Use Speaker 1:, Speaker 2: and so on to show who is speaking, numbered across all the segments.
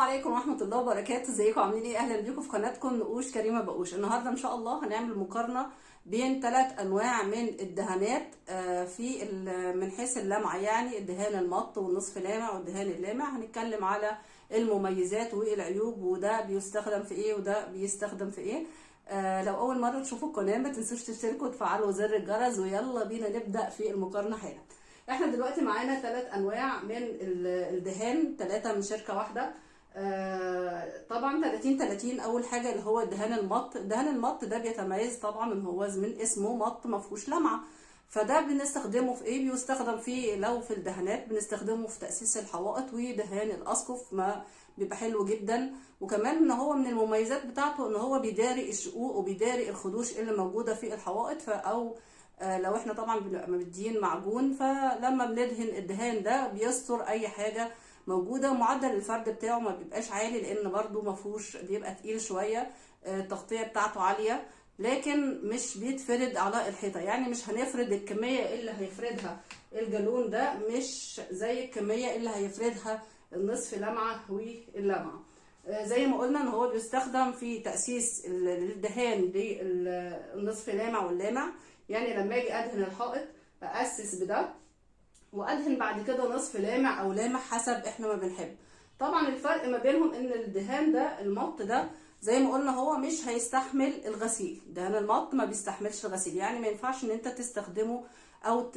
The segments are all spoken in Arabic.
Speaker 1: عليكم ورحمة الله وبركاته. ازيكم عاملين ايه؟ اهلا بيكم في قناتكم نقوش كريمة بقوش. النهارده ان شاء الله هنعمل مقارنة بين 3 انواع من الدهانات من حيث اللمعة، يعني الدهان المط والنصف لامع والدهان اللامع. هنتكلم على المميزات والعيوب، وده بيستخدم في ايه وده بيستخدم في ايه. لو اول مرة تشوفوا القناة ما تنسوش تشتركوا وتفعلوا زر الجرس، ويلا بينا نبدأ في المقارنة حالا. احنا دلوقتي معانا 3 انواع من الدهان، 3 من شركة واحدة. طبعا 30 اول حاجه اللي هو الدهان المط. الدهان المط ده بيتميز طبعا ان هو من اسمه مط ما فيهوش لمعه، فده بنستخدمه في ايه؟ بيستخدم في لو في الدهانات بنستخدمه في تاسيس الحوائط ودهان الاسقف، ما بيبقى حلو جدا. وكمان ان هو من المميزات بتاعته ان هو بيداري الشقوق وبيداري الخدوش اللي موجوده في الحوائط، او لو احنا طبعا بنبقى مدين معجون، فلما بندهن الدهان ده بيستر اي حاجه موجوده. معدل الفرد بتاعه ما بيبقاش عالي لان برضو ما فيهوش، بيبقى تقيل شويه، التغطيه بتاعته عاليه، لكن مش بيتفرد على الحيطه. يعني مش هنفرد الكميه اللي هيفردها الجالون ده مش زي الكميه اللي هيفردها النصف لمعه واللمعه. زي ما قلنا ان هو بيستخدم في تاسيس الدهان للنصف لامع واللامع. يعني لما اجي ادهن الحائط اسس بده وادهن بعد كده نصف لامع او لامع حسب احنا ما بنحب. طبعا الفرق ما بينهم ان الدهان ده المط ده زي ما قلنا هو مش هيستحمل الغسيل. دهان المط ما بيستحملش الغسيل، يعني ما ينفعش ان انت تستخدمه او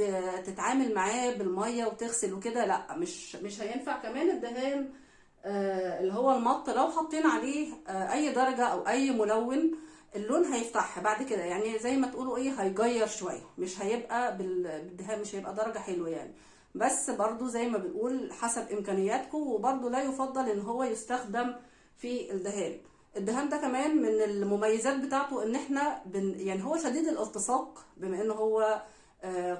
Speaker 1: تتعامل معاه بالميه وتغسل وكده، لا مش هينفع. كمان الدهان اللي هو المط لو حطينا عليه اي درجه او اي ملون اللون هيفتح بعد كده، يعني زي ما تقولوا ايه، هيغير شويه، مش هيبقى بالدهان، مش هيبقى درجه حلوه يعني. بس برضو زي ما بنقول حسب امكانياتكم، وبرضو لا يفضل ان هو يستخدم في الدهان. الدهان ده كمان من المميزات بتاعته ان احنا يعني هو شديد الالتصاق، بما ان هو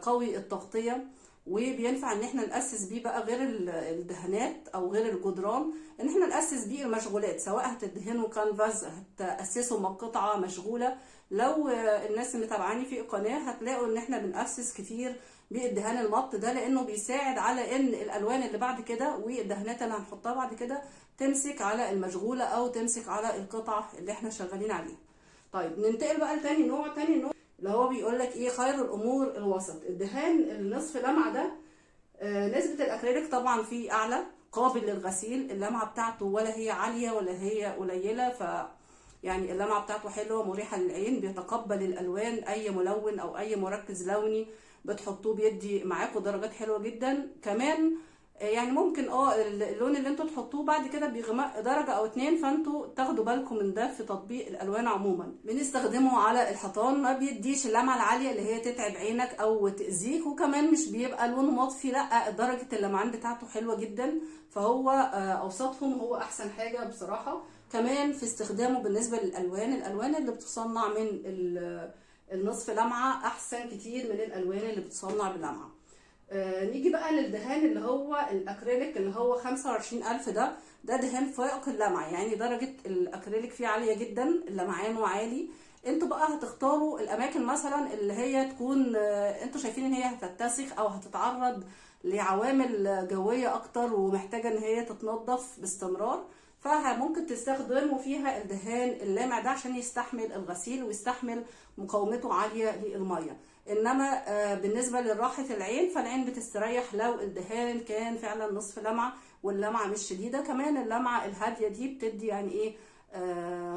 Speaker 1: قوي التغطيه، وبينفع ان احنا ناسس بيه بقى غير الدهانات او غير الجدران، ان احنا ناسس بيه المشغولات، سواء هتدهنوا كانفاس هتاسسوا قطعه مشغوله. لو الناس اللي متابعاني في القناه هتلاقوا ان احنا بناسس كتير بالدهان المط ده، لانه بيساعد على ان الالوان اللي بعد كده والدهانات اللي هنحطها بعد كده تمسك على المشغوله او تمسك على القطعه اللي احنا شغالين عليها. طيب ننتقل بقى لتاني نوع. اللي هو بيقول لك ايه؟ خير الامور الوسط. الدهان النصف لمعه ده نسبه الاكريليك طبعا فيه اعلى، قابل للغسيل، اللمعه بتاعته ولا هي عاليه ولا هي قليله، يعني اللمعه بتاعته حلوه مريحه للعين، بيتقبل الالوان، اي ملون او اي مركز لوني بتحطوه بيدي معاكم درجات حلوه جدا. كمان يعني ممكن اللون اللي انتوا تحطوه بعد كده بيغمق درجه او 2، فانتوا تاخدوا بالكم من ده في تطبيق الالوان. عموما بنستخدمه على الحيطان، ما بيديش اللمعه العاليه اللي هي تتعب عينك او تاذيك، وكمان مش بيبقى لونه مطفي، لا درجه اللمعان بتاعته حلوه جدا. فهو اوسطهم هو احسن حاجه بصراحه. كمان في استخدامه بالنسبه الالوان اللي بتصنع من النصف لمعه احسن كتير من الالوان اللي بتصنع باللمعه. نيجي بقى للدهان اللي هو الاكريليك اللي هو 25000 ده دهان فائق اللمعه، يعني درجه الاكريليك فيه عاليه جدا، لمعانه عالي. انتوا بقى هتختاروا الاماكن مثلا اللي هي تكون انتوا شايفين ان هي هتتسخ او هتتعرض لعوامل جويه اكتر ومحتاجه ان هي تتنظف باستمرار، فممكن تستخدموا فيها الدهان اللامع ده عشان يستحمل الغسيل ويستحمل مقاومته عاليه للميه. انما بالنسبه لراحه العين، فالعين بتستريح لو الدهان كان فعلا نصف لمعه واللمعه مش شديده. كمان اللمعه الهاديه دي بتدي يعني ايه،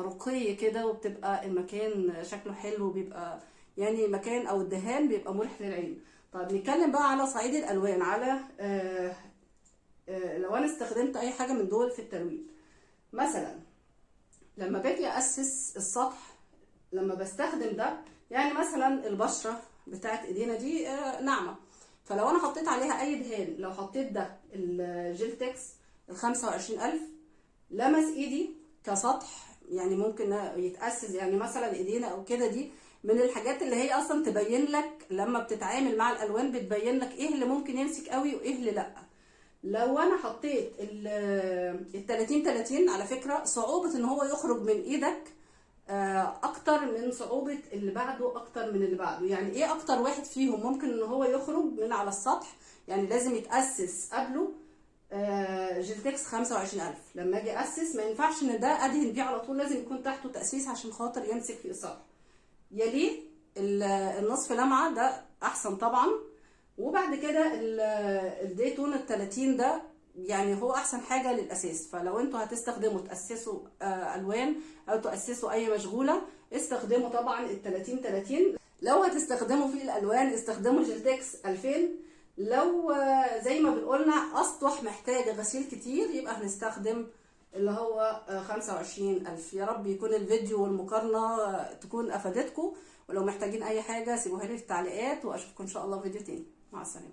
Speaker 1: رقي كده، وبتبقى المكان شكله حلو، وبيبقى يعني مكان او الدهان بيبقى مريح للعين. طيب نتكلم بقى على صعيد الالوان، على لو انا استخدمت اي حاجه من دول في التلوين. مثلا لما باجي اسس السطح، لما بستخدم ده، يعني مثلا البشره بتاعت ايدينا دي ناعمه، فلو انا حطيت عليها اي دهان، لو حطيت ده الجيل تكس ال25000 لمس ايدي كسطح، يعني ممكن يتاسس، يعني مثلا ايدينا او كده دي من الحاجات اللي هي اصلا تبين لك لما بتتعامل مع الالوان، بتبين لك ايه اللي ممكن يمسك قوي وايه اللي لا. لو انا حطيت ال30 على فكره صعوبه ان هو يخرج من ايدك اكتر من صعوبه اللي بعده، اكتر من اللي بعده. يعني ايه اكتر واحد فيهم ممكن ان هو يخرج من على السطح؟ يعني لازم يتاسس قبله جلتكس 25000. لما اجي اسس ما ينفعش ان ده ادهن بيه على طول، لازم يكون تحته تاسيس عشان خاطر يمسك في السطح. يليه النصف لمعه ده احسن طبعا. وبعد كده الديتون ال30 ده يعني هو احسن حاجه للاساس. فلو انتوا هتستخدموا تاسسوا الوان او تاسسوا اي مشغوله، استخدموا طبعا ال30 لو هتستخدموا في الالوان استخدموا جلتكس 2000. لو زي ما بنقولنا اسطح محتاجه غسيل كتير يبقى هنستخدم اللي هو 25000. يا رب يكون الفيديو والمقارنه تكون افادتكم، ولو محتاجين اي حاجه سيبوها لي في التعليقات، واشوفكم ان شاء الله في فيديو تاني. مع السلامه.